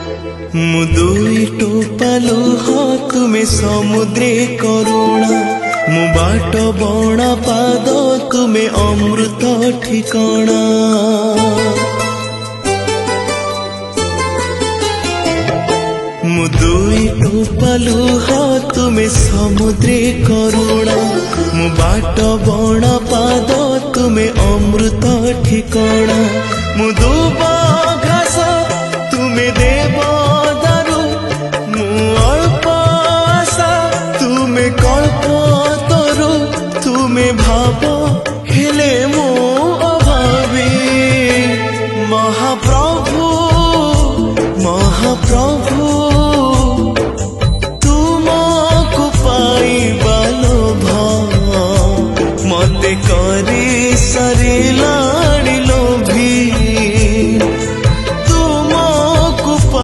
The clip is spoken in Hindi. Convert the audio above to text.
मु दुई टोपा लुह तुमे समुद्रे करुणा मु बाट बणा पाद तुमे अमृत ठिकणा मु दुई टोपा लुह तुमे समुद्रे करुणा मु बाट बणा पाद तुमे अमृत ठिकणा मु दुब घास तुमे दे